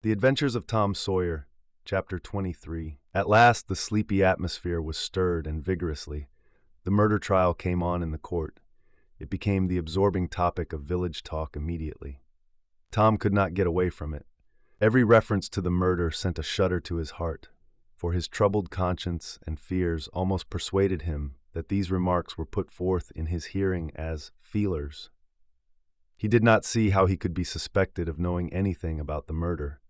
The Adventures of Tom Sawyer, Chapter 23. At last the sleepy atmosphere was stirred and vigorously. The murder trial came on in the court. It became the absorbing topic of village talk immediately. Tom could not get away from it. Every reference to the murder sent a shudder to his heart, for his troubled conscience and fears almost persuaded him that these remarks were put forth in his hearing as feelers. He did not see how he could be suspected of knowing anything about the murder,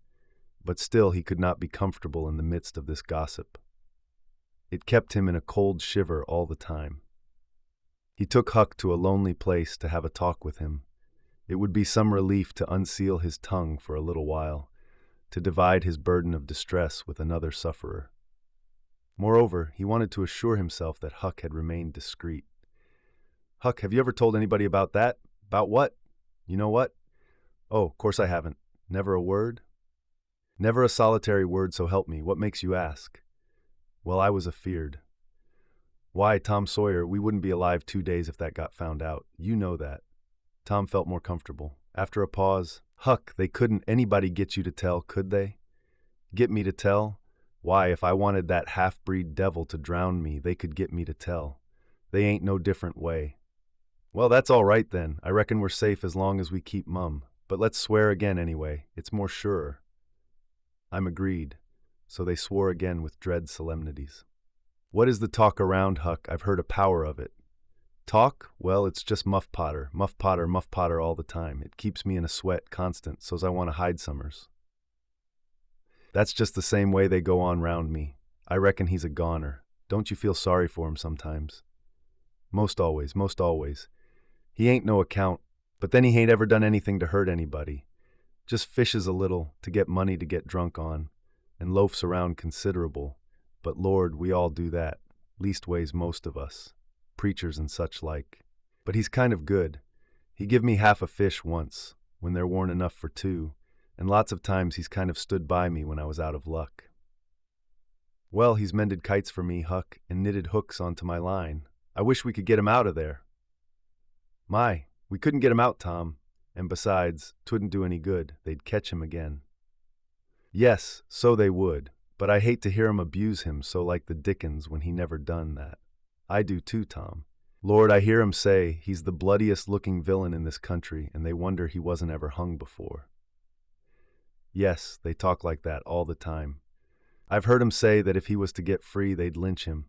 but still he could not be comfortable in the midst of this gossip. It kept him in a cold shiver all the time. He took Huck to a lonely place to have a talk with him. It would be some relief to unseal his tongue for a little while, to divide his burden of distress with another sufferer. Moreover, he wanted to assure himself that Huck had remained discreet. "Huck, have you ever told anybody about that?" "About what?" "You know what?" "Oh, of course I haven't." "Never a word?" "Never a solitary word, so help me. What makes you ask?" "Well, I was afeard." "Why, Tom Sawyer, we wouldn't be alive 2 days if that got found out. You know that." Tom felt more comfortable. After a pause, "Huck, they couldn't anybody get you to tell, could they?" "Get me to tell? Why, if I wanted that half-breed devil to drown me, they could get me to tell. They ain't no different way." "Well, that's all right then. I reckon we're safe as long as we keep mum. But let's swear again anyway. It's more surer." "I'm agreed." So they swore again with dread solemnities. "What is the talk around, Huck? I've heard a power of it." "Talk? Well, it's just muff potter all the time. It keeps me in a sweat constant, so's I want to hide summers." "That's just the same way they go on round me. I reckon he's a goner. Don't you feel sorry for him sometimes?" Most always. He ain't no account, but then he ain't ever done anything to hurt anybody. Just fishes a little to get money to get drunk on, and loafs around considerable. But Lord, we all do that, leastways most of us, preachers and such like. But he's kind of good. He give me half a fish once, when there weren't enough for two, and lots of times he's kind of stood by me when I was out of luck. Well, he's mended kites for me, Huck, and knitted hooks onto my line. I wish we could get him out of there. My, we couldn't get him out, Tom. And besides, 'twouldn't do any good. They'd catch him again. Yes, so they would, but I hate to hear 'em abuse him so like the Dickens when he never done that. I do too, Tom. Lord, I hear 'em say he's the bloodiest-looking villain in this country, and they wonder he wasn't ever hung before. Yes, they talk like that all the time. I've heard 'em say that if he was to get free, they'd lynch him.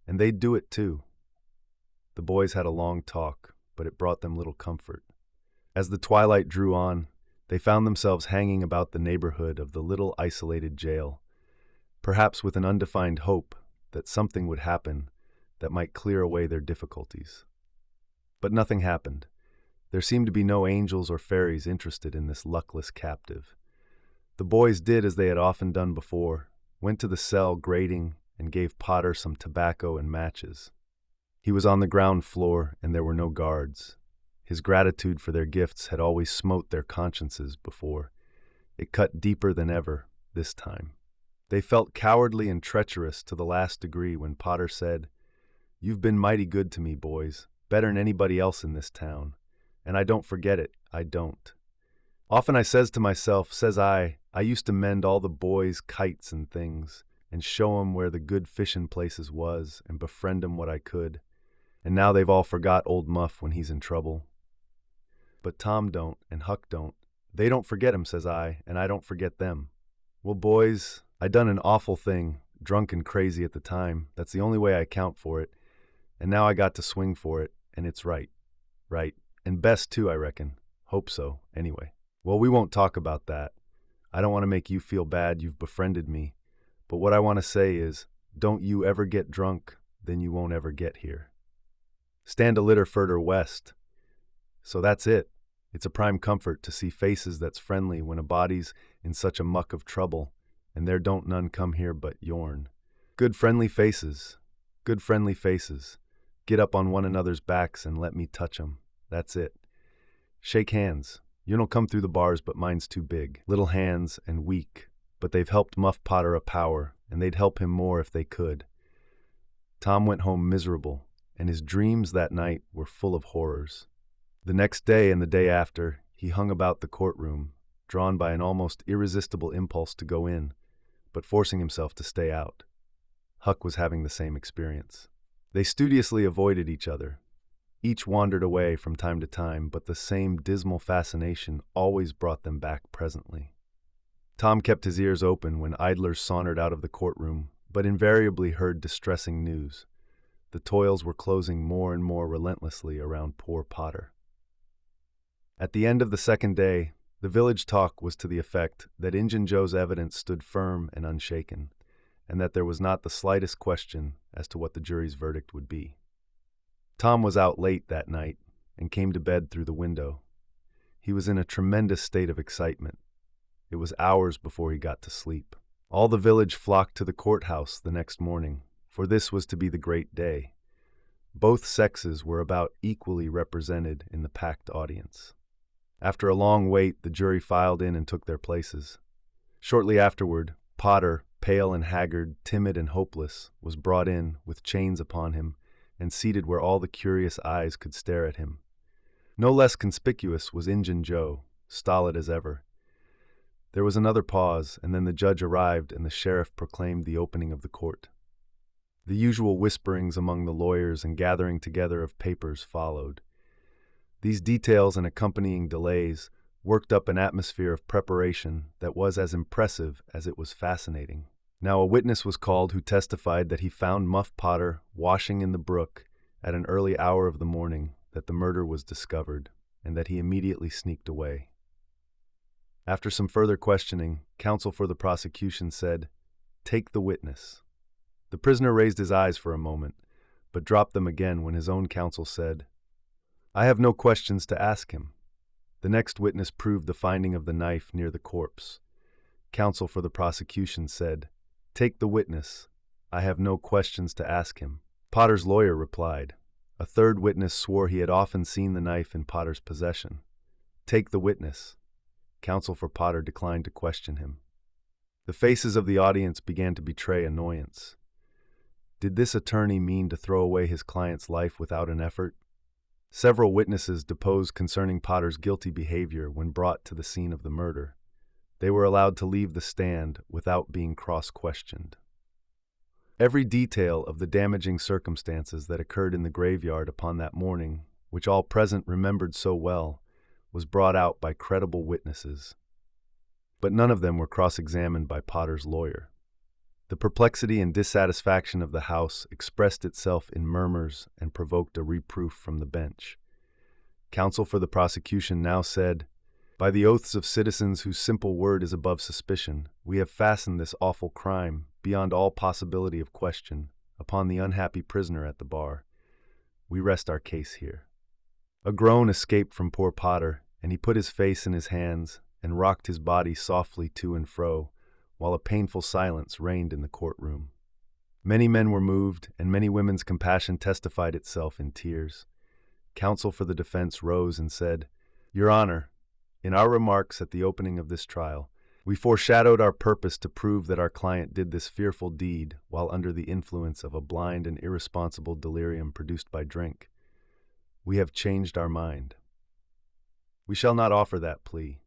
And they'd do it too. The boys had a long talk, but it brought them little comfort. As the twilight drew on, they found themselves hanging about the neighborhood of the little isolated jail, perhaps with an undefined hope that something would happen that might clear away their difficulties. But nothing happened. There seemed to be no angels or fairies interested in this luckless captive. The boys did as they had often done before, went to the cell grating and gave Potter some tobacco and matches. He was on the ground floor and there were no guards. His gratitude for their gifts had always smote their consciences before. It cut deeper than ever, this time. They felt cowardly and treacherous to the last degree when Potter said, "You've been mighty good to me, boys, better'n anybody else in this town, and I don't forget it, I don't. Often I says to myself, says I used to mend all the boys' kites and things, and show 'em where the good fishin' places was, and befriend 'em what I could, and now they've all forgot old Muff when he's in trouble. But Tom don't, and Huck don't. They don't forget him, says I, and I don't forget them. Well, boys, I done an awful thing, drunk and crazy at the time. That's the only way I account for it. And now I got to swing for it, and it's right. Right. And best, too, I reckon. Hope so, anyway. Well, we won't talk about that. I don't want to make you feel bad you've befriended me. But what I want to say is, don't you ever get drunk, then you won't ever get here. Stand a litter furder west. So that's it. It's a prime comfort to see faces that's friendly when a body's in such a muck of trouble, and there don't none come here but yourn. Good friendly faces. Good friendly faces. Get up on one another's backs and let me touch 'em. That's it. Shake hands. You don't come through the bars, but mine's too big. Little hands and weak, but they've helped Muff Potter a power, and they'd help him more if they could. Tom went home miserable, and his dreams that night were full of horrors. The next day and the day after, he hung about the courtroom, drawn by an almost irresistible impulse to go in, but forcing himself to stay out. Huck was having the same experience. They studiously avoided each other. Each wandered away from time to time, but the same dismal fascination always brought them back presently. Tom kept his ears open when idlers sauntered out of the courtroom, but invariably heard distressing news. The toils were closing more and more relentlessly around poor Potter. At the end of the second day, the village talk was to the effect that Injun Joe's evidence stood firm and unshaken, and that there was not the slightest question as to what the jury's verdict would be. Tom was out late that night and came to bed through the window. He was in a tremendous state of excitement. It was hours before he got to sleep. All the village flocked to the courthouse the next morning, for this was to be the great day. Both sexes were about equally represented in the packed audience. After a long wait, the jury filed in and took their places. Shortly afterward, Potter, pale and haggard, timid and hopeless, was brought in with chains upon him and seated where all the curious eyes could stare at him. No less conspicuous was Injun Joe, stolid as ever. There was another pause, and then the judge arrived and the sheriff proclaimed the opening of the court. The usual whisperings among the lawyers and gathering together of papers followed. These details and accompanying delays worked up an atmosphere of preparation that was as impressive as it was fascinating. Now a witness was called who testified that he found Muff Potter washing in the brook at an early hour of the morning that the murder was discovered, and that he immediately sneaked away. After some further questioning, counsel for the prosecution said, "Take the witness." The prisoner raised his eyes for a moment, but dropped them again when his own counsel said, "I have no questions to ask him." The next witness proved the finding of the knife near the corpse. Counsel for the prosecution said, "Take the witness. I have no questions to ask him." Potter's lawyer replied. A third witness swore he had often seen the knife in Potter's possession. "Take the witness." Counsel for Potter declined to question him. The faces of the audience began to betray annoyance. Did this attorney mean to throw away his client's life without an effort? Several witnesses deposed concerning Potter's guilty behavior when brought to the scene of the murder. They were allowed to leave the stand without being cross-questioned. Every detail of the damaging circumstances that occurred in the graveyard upon that morning, which all present remembered so well, was brought out by credible witnesses. But none of them were cross-examined by Potter's lawyer. The perplexity and dissatisfaction of the House expressed itself in murmurs and provoked a reproof from the bench. Counsel for the prosecution now said, "By the oaths of citizens whose simple word is above suspicion, we have fastened this awful crime, beyond all possibility of question, upon the unhappy prisoner at the bar. We rest our case here." A groan escaped from poor Potter, and he put his face in his hands and rocked his body softly to and fro, while a painful silence reigned in the courtroom. Many men were moved, and many women's compassion testified itself in tears. Counsel for the defense rose and said, "Your Honor, in our remarks at the opening of this trial, we foreshadowed our purpose to prove that our client did this fearful deed while under the influence of a blind and irresponsible delirium produced by drink. We have changed our mind. We shall not offer that plea."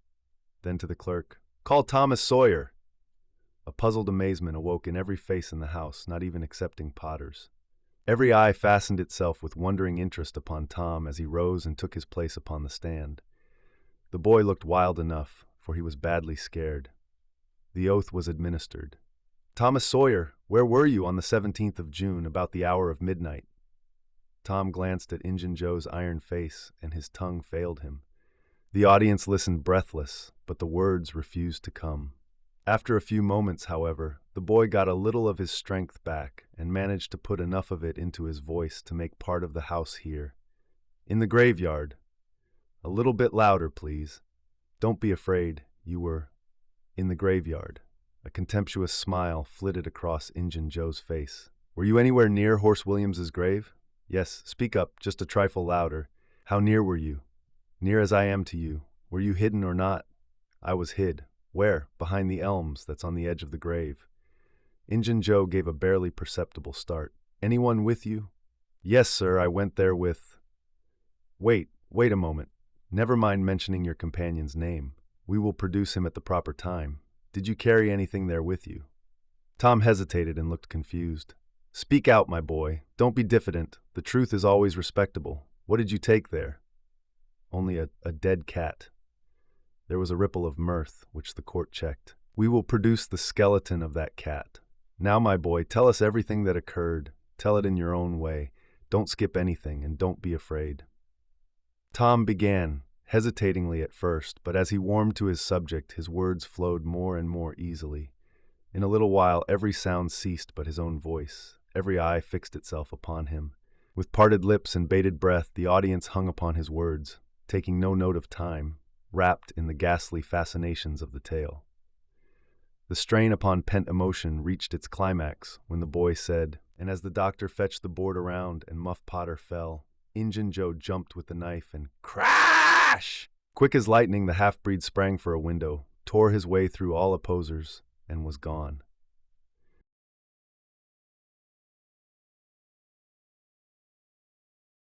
Then to the clerk, "Call Thomas Sawyer." A puzzled amazement awoke in every face in the house, not even excepting Potter's. Every eye fastened itself with wondering interest upon Tom as he rose and took his place upon the stand. The boy looked wild enough, for he was badly scared. The oath was administered. "Thomas Sawyer, where were you on the 17th of June, about the hour of midnight?" Tom glanced at Injun Joe's iron face, and his tongue failed him. The audience listened breathless, but the words refused to come. After a few moments, however, the boy got a little of his strength back and managed to put enough of it into his voice to make part of the house hear. "In the graveyard. A little bit louder, please. Don't be afraid. You were in the graveyard." A contemptuous smile flitted across Injun Joe's face. "Were you anywhere near Horse Williams's grave?" "Yes, speak up, just a trifle louder. How near were you?" "Near as I am to you. Were you hidden or not?" "I was hid." "Where?" "Behind the elms that's on the edge of the grave." Injun Joe gave a barely perceptible start. "Anyone with you?" "Yes, sir, I went there with—" Wait a moment. Never mind mentioning your companion's name. We will produce him at the proper time. Did you carry anything there with you? Tom hesitated and looked confused. Speak out, my boy. Don't be diffident. The truth is always respectable. What did you take there? Only a dead cat. There was a ripple of mirth, which the court checked. We will produce the skeleton of that cat. Now, my boy, tell us everything that occurred. Tell it in your own way. Don't skip anything, and don't be afraid. Tom began, hesitatingly at first, but as he warmed to his subject, his words flowed more and more easily. In a little while, every sound ceased but his own voice. Every eye fixed itself upon him. With parted lips and bated breath, the audience hung upon his words, taking no note of time, wrapped in the ghastly fascinations of the tale. The strain upon pent emotion reached its climax when the boy said, and as the doctor fetched the board around and Muff Potter fell, Injun Joe jumped with the knife and crash! Quick as lightning, the half-breed sprang for a window, tore his way through all opposers, and was gone.